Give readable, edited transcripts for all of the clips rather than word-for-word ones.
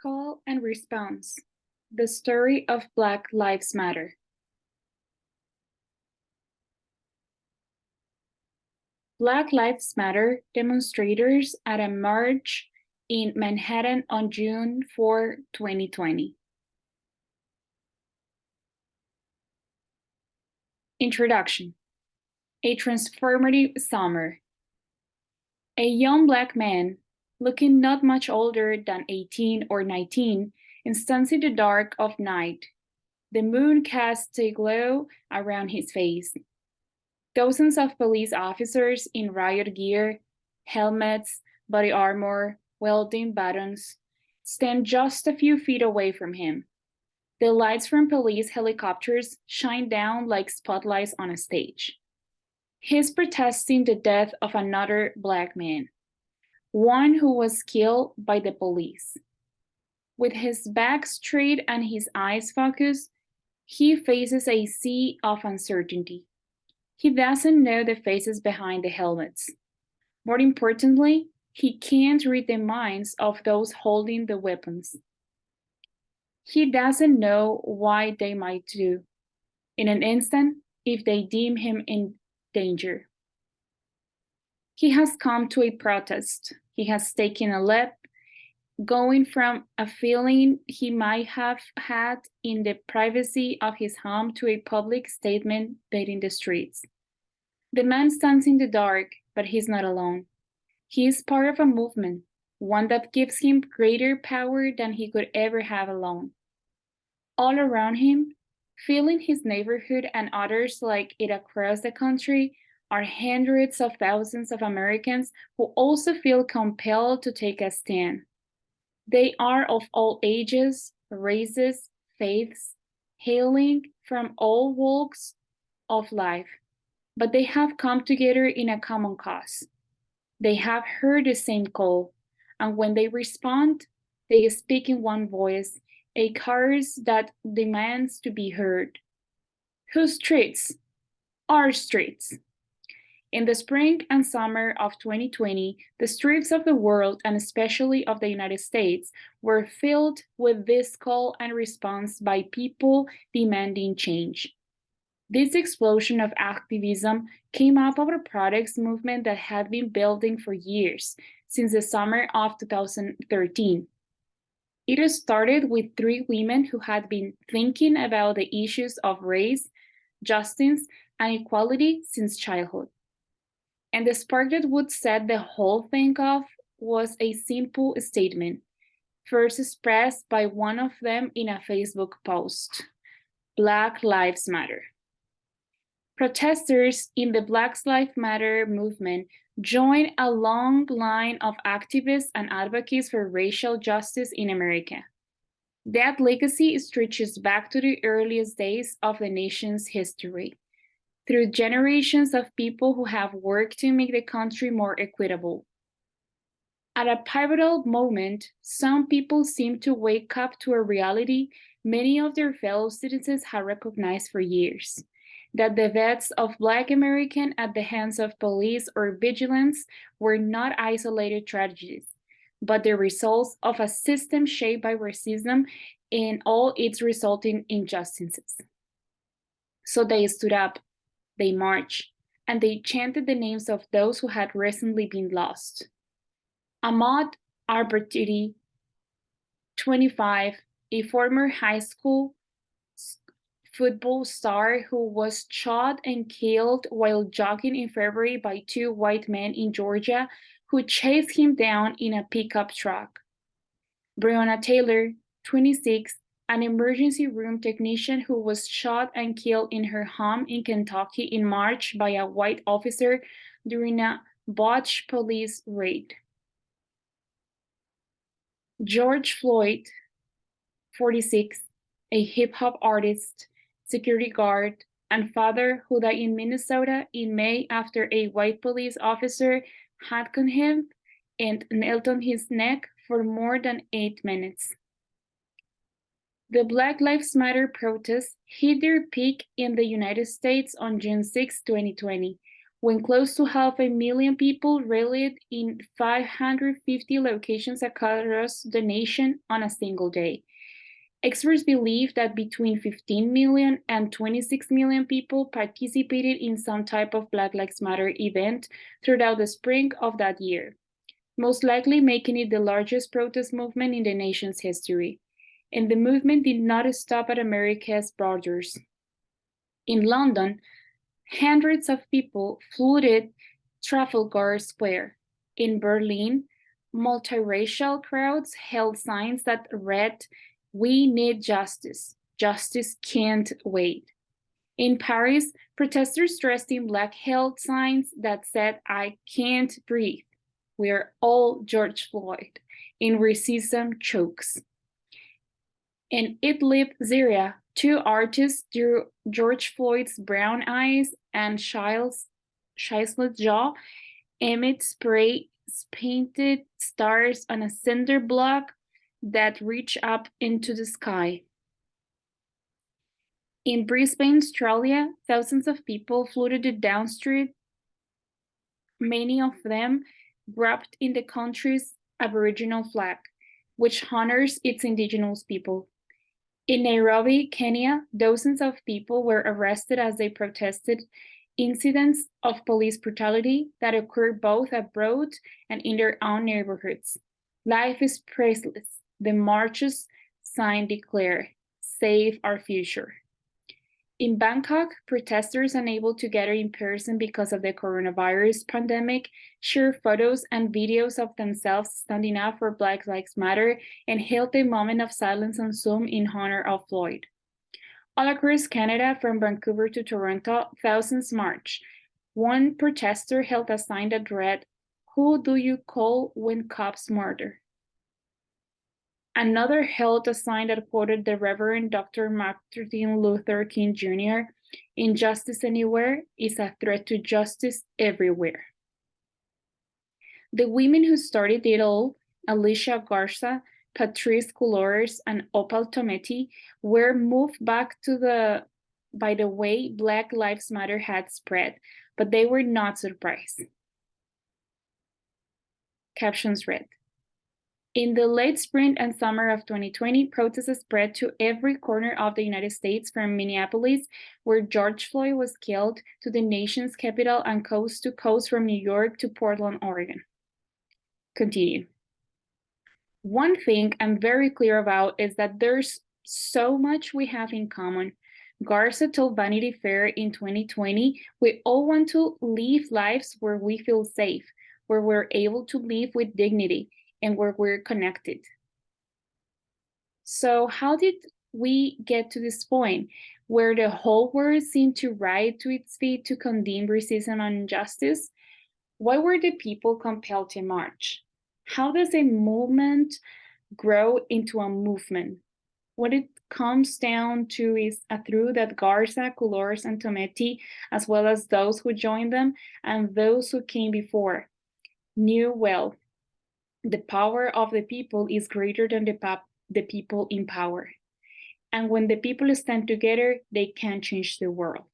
Call and response. The story of Black Lives Matter. Black Lives Matter demonstrators at a march in Manhattan on June 4, 2020. Introduction. A transformative summer. A young Black man, looking not much older than 18 or 19, stands in the dark of night. The moon casts a glow around his face. Dozens of police officers in riot gear, helmets, body armor, welding batons, stand just a few feet away from him. The lights from police helicopters shine down like spotlights on a stage. He's protesting the death of another Black man, one who was killed by the police. With his back straight and his eyes focused, he faces a sea of uncertainty. He doesn't know the faces behind the helmets. More importantly, he can't read the minds of those holding the weapons. He doesn't know why they might do, in an instant, if they deem him in danger. He has come to a protest. He has taken a leap, going from a feeling he might have had in the privacy of his home to a public statement beating the streets. The man stands in the dark, but he's not alone. He is part of a movement, one that gives him greater power than he could ever have alone. All around him, filling his neighborhood and others like it across the country, are hundreds of thousands of Americans who also feel compelled to take a stand. They are of all ages, races, faiths, hailing from all walks of life, but they have come together in a common cause. They have heard the same call, and when they respond, they speak in one voice, a chorus that demands to be heard. Whose streets? Our streets. In the spring and summer of 2020, the streets of the world, and especially of the United States, were filled with this call and response by people demanding change. This explosion of activism came up of a protest movement that had been building for years, since the summer of 2013. It started with 3 women who had been thinking about the issues of race, justice, and equality since childhood. And the spark that would set the whole thing off was a simple statement, first expressed by one of them in a Facebook post: Black Lives Matter. Protesters in the Black Lives Matter movement joined a long line of activists and advocates for racial justice in America. That legacy stretches back to the earliest days of the nation's history, through generations of people who have worked to make the country more equitable. At a pivotal moment, some people seem to wake up to a reality many of their fellow citizens have recognized for years: that the deaths of Black Americans at the hands of police or vigilance were not isolated tragedies, but the results of a system shaped by racism and all its resulting injustices. So they stood up, they marched, and they chanted the names of those who had recently been lost. Ahmaud Arbery, 25, a former high school football star who was shot and killed while jogging in February by 2 white men in Georgia who chased him down in a pickup truck. Breonna Taylor, 26, an emergency room technician who was shot and killed in her home in Kentucky in March by a white officer during a botched police raid. George Floyd, 46, a hip-hop artist, security guard, and father who died in Minnesota in May after a white police officer handcuffed him and knelt on his neck for more than 8 minutes. The Black Lives Matter protests hit their peak in the United States on June 6, 2020, when close to 500,000 people rallied in 550 locations across the nation on a single day. Experts believe that between 15 million and 26 million people participated in some type of Black Lives Matter event throughout the spring of that year, most likely making it the largest protest movement in the nation's history. And the movement did not stop at America's borders. In London, hundreds of people flooded Trafalgar Square. In Berlin, multiracial crowds held signs that read, "We need justice. Justice can't wait." In Paris, protesters dressed in black held signs that said, "I can't breathe. We're all George Floyd," in racism chokes. In Idlib, Syria, two artists drew George Floyd's brown eyes and Child's jaw amid spray painted stars on a cinder block that reached up into the sky. In Brisbane, Australia, thousands of people flooded the Down Street, many of them wrapped in the country's Aboriginal flag, which honors its indigenous people. In Nairobi, Kenya, dozens of people were arrested as they protested incidents of police brutality that occurred both abroad and in their own neighborhoods. Life is priceless. The march's sign declared, "Save our future." In Bangkok, protesters unable to gather in person because of the coronavirus pandemic shared photos and videos of themselves standing up for Black Lives Matter and held a moment of silence on Zoom in honor of Floyd. All across Canada, from Vancouver to Toronto, thousands marched. One protester held a sign that read, "Who do you call when cops murder?" Another held a sign that quoted the Reverend Dr. Martin Luther King Jr., "Injustice anywhere is a threat to justice everywhere." The women who started it all, Alicia Garza, Patrice Cullors, and Opal Tometi, were moved back by the way Black Lives Matter had spread, but they were not surprised. Captions read, in the late spring and summer of 2020, protests spread to every corner of the United States, from Minneapolis, where George Floyd was killed, to the nation's capital, and coast to coast from New York to Portland, Oregon. Continue. One thing I'm very clear about is that there's so much we have in common. Garza told Vanity Fair in 2020, "We all want to live lives where we feel safe, where we're able to live with dignity, and where we're connected." So how did we get to this point where the whole world seemed to rise to its feet to condemn racism and injustice? Why were the people compelled to march? How does a movement grow into a movement? What it comes down to is a truth that Garza, Cullors, and Tometi, as well as those who joined them and those who came before, knew well. The power of the people is greater than the people in power. And when the people stand together, they can change the world.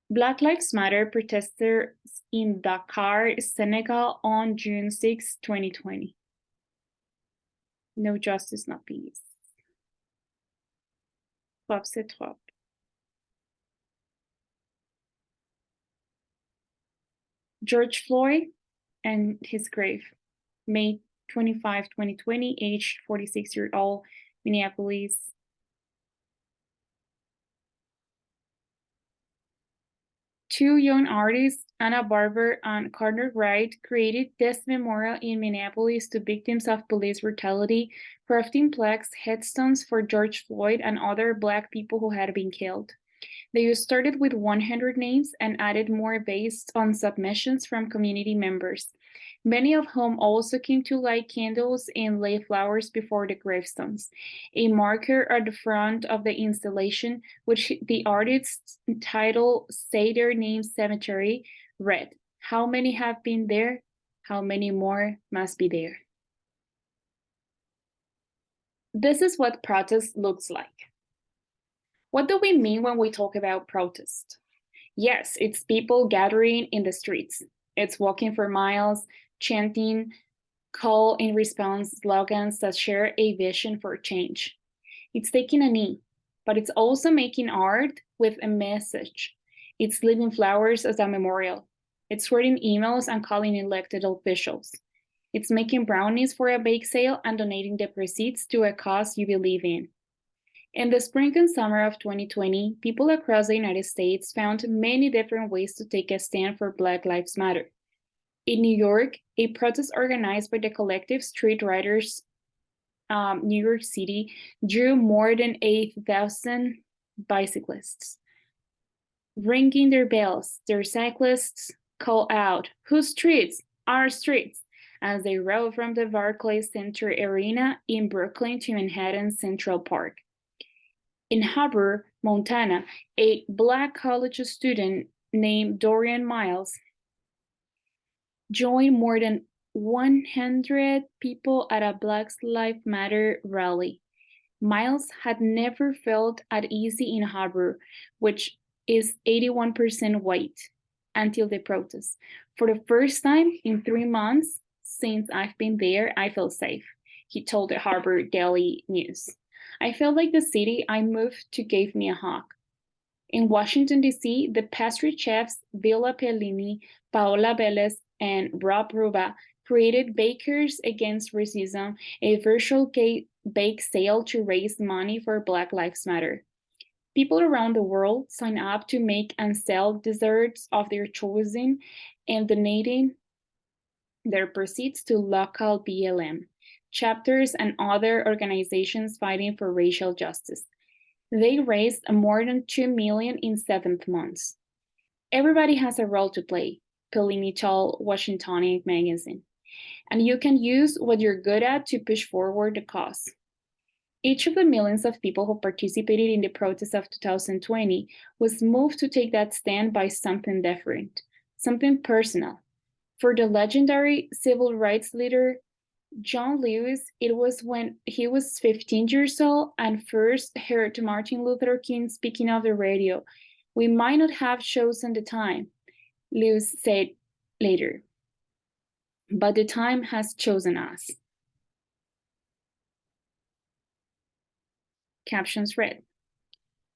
Black Lives Matter protesters in Dakar, Senegal on June 6, 2020. No justice, no peace. Trop, c'est trop. George Floyd and his grave, May 25, 2020, aged 46-year-old, Minneapolis. Two young artists, Anna Barber and Carter Wright, created this memorial in Minneapolis to victims of police brutality, crafting plaques, headstones for George Floyd and other Black people who had been killed. They started with 100 names and added more based on submissions from community members, many of whom also came to light candles and lay flowers before the gravestones. A marker at the front of the installation, which the artists titled "Say Their Name Cemetery," read, "How many have been there? How many more must be there?" This is what protest looks like. What do we mean when we talk about protest? Yes, it's people gathering in the streets. It's walking for miles, chanting, call in response slogans that share a vision for change. It's taking a knee, but it's also making art with a message. It's leaving flowers as a memorial. It's writing emails and calling elected officials. It's making brownies for a bake sale and donating the proceeds to a cause you believe in. In the spring and summer of 2020, people across the United States found many different ways to take a stand for Black Lives Matter. In New York, a protest organized by the collective Street Riders New York City drew more than 8,000 bicyclists. Ringing their bells, their cyclists call out, "Whose streets? Our streets!" as they rode from the Barclays Center Arena in Brooklyn to Manhattan's Central Park. In Harbor, Montana, a Black college student named Dorian Miles joined more than 100 people at a Black Lives Matter rally. Miles had never felt at ease in Harbor, which is 81% white, until the protest. For the first time in 3 months since I've been there, I feel safe, he told the Harbor Daily News. I felt like the city I moved to gave me a hug. In Washington, D.C., the pastry chefs Villa Pellini, Paola Velez, and Rob Ruba created Bakers Against Racism, a virtual bake sale to raise money for Black Lives Matter. People around the world sign up to make and sell desserts of their choosing and donating their proceeds to local BLM chapters and other organizations fighting for racial justice. They raised more than $2 million in 7 months. Everybody has a role to play, Pellini told Washingtonian magazine, and you can use what you're good at to push forward the cause. Each of the millions of people who participated in the protests of 2020 was moved to take that stand by something different, something personal. For the legendary civil rights leader John Lewis, it was when he was 15 years old and first heard Martin Luther King speaking on the radio. We might not have chosen the time, Lewis said later, but the time has chosen us. Captions read.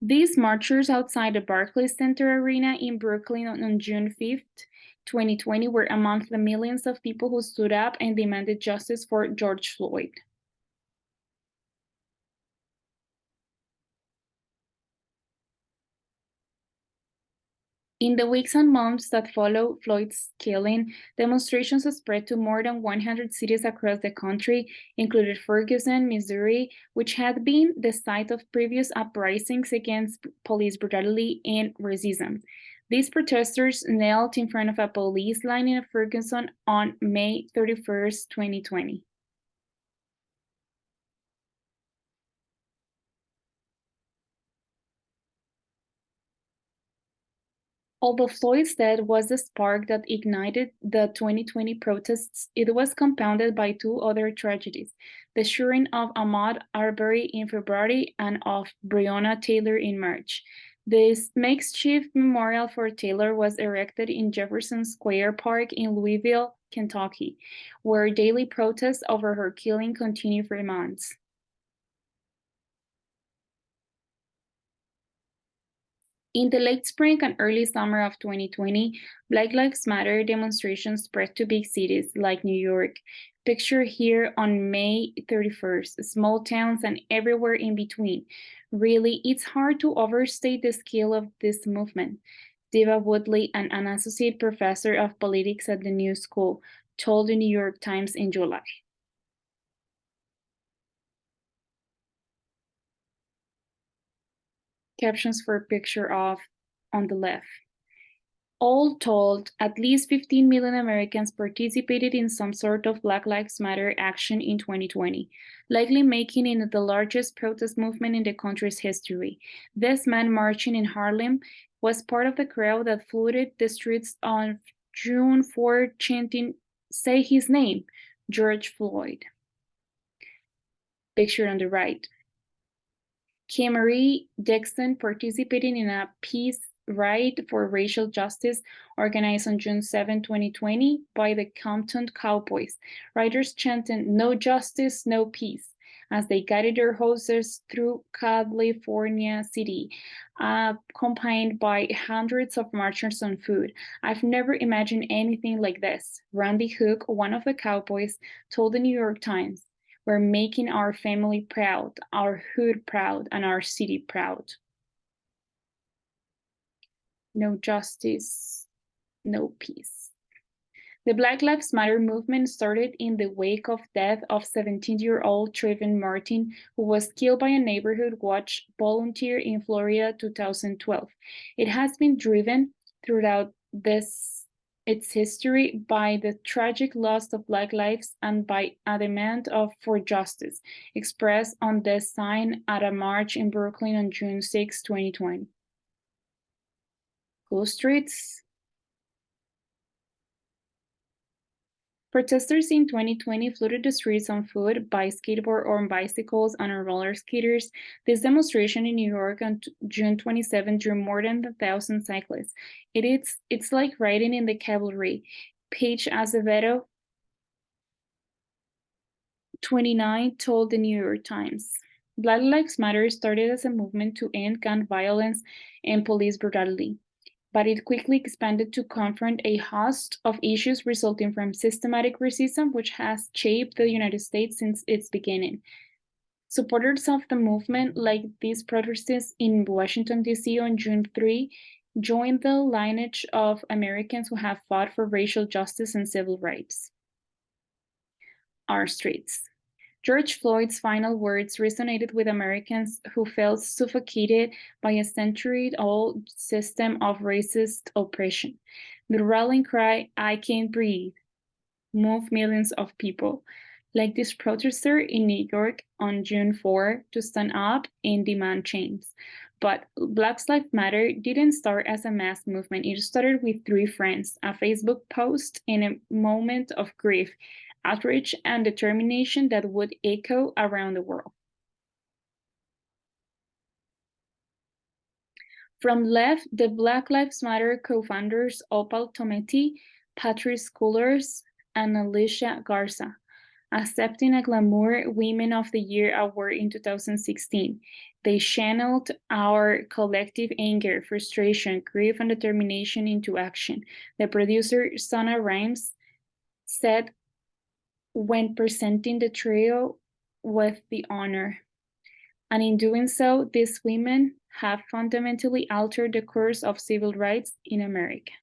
These marchers outside the Barclays Center Arena in Brooklyn on June 5th, 2020 were among the millions of people who stood up and demanded justice for George Floyd. In the weeks and months that followed Floyd's killing, demonstrations spread to more than 100 cities across the country, including Ferguson, Missouri, which had been the site of previous uprisings against police brutality and racism. These protesters knelt in front of a police line in Ferguson on May 31st, 2020. Although Floyd's death was the spark that ignited the 2020 protests, it was compounded by two other tragedies, the shooting of Ahmaud Arbery in February and of Breonna Taylor in March. This makeshift memorial for Taylor was erected in Jefferson Square Park in Louisville, Kentucky, where daily protests over her killing continue for months. In the late spring and early summer of 2020, Black Lives Matter demonstrations spread to big cities like New York. Pictured here on May 31st, small towns and everywhere in between. Really, it's hard to overstate the scale of this movement. Diva Woodley, an associate professor of politics at the New School, told the New York Times in July. Captions for picture of on the left. All told, at least 15 million Americans participated in some sort of Black Lives Matter action in 2020, likely making it the largest protest movement in the country's history. This man marching in Harlem was part of the crowd that flooded the streets on June 4, chanting, "Say his name, George Floyd." Picture on the right. Marie Dixon participating in a peace Ride for Racial Justice, organized on June 7, 2020, by the Compton Cowboys. Riders chanted, "No justice, no peace," as they guided their horses through California City, accompanied by hundreds of marchers on foot. "I've never imagined anything like this," Randy Hook, one of the cowboys, told the New York Times. "We're making our family proud, our hood proud, and our city proud." No justice, no peace. The Black Lives Matter movement started in the wake of death of 17-year-old Trayvon Martin, who was killed by a neighborhood watch volunteer in Florida 2012. It has been driven throughout its history by the tragic loss of Black lives and by a demand for justice, expressed on this sign at a march in Brooklyn on June 6, 2020. Cool streets. Protesters in 2020 flooded the streets on foot, by skateboard or on bicycles, and on roller skaters. This demonstration in New York on June 27 drew more than 1,000 cyclists. It's like riding in the cavalry. Paige Azevedo, 29, told the New York Times. Black Lives Matter started as a movement to end gun violence and police brutality, but it quickly expanded to confront a host of issues resulting from systematic racism, which has shaped the United States since its beginning. Supporters of the movement, like these protesters in Washington, D.C. on June 3, joined the lineage of Americans who have fought for racial justice and civil rights. Our streets. George Floyd's final words resonated with Americans who felt suffocated by a century-old system of racist oppression. The rallying cry, "I can't breathe," moved millions of people, like this protester in New York on June 4, to stand up and demand change. But Black Lives Matter didn't start as a mass movement. It started with 3 friends, a Facebook post, and a moment of grief, outrage, and determination that would echo around the world. From left, the Black Lives Matter co-founders Opal Tometi, Patrice Cullors, and Alicia Garza, accepting a Glamour Women of the Year award in 2016. They channeled our collective anger, frustration, grief, and determination into action. The producer, Sana Rhimes, said when presenting the trio with the honor, and in doing so, these women have fundamentally altered the course of civil rights in America.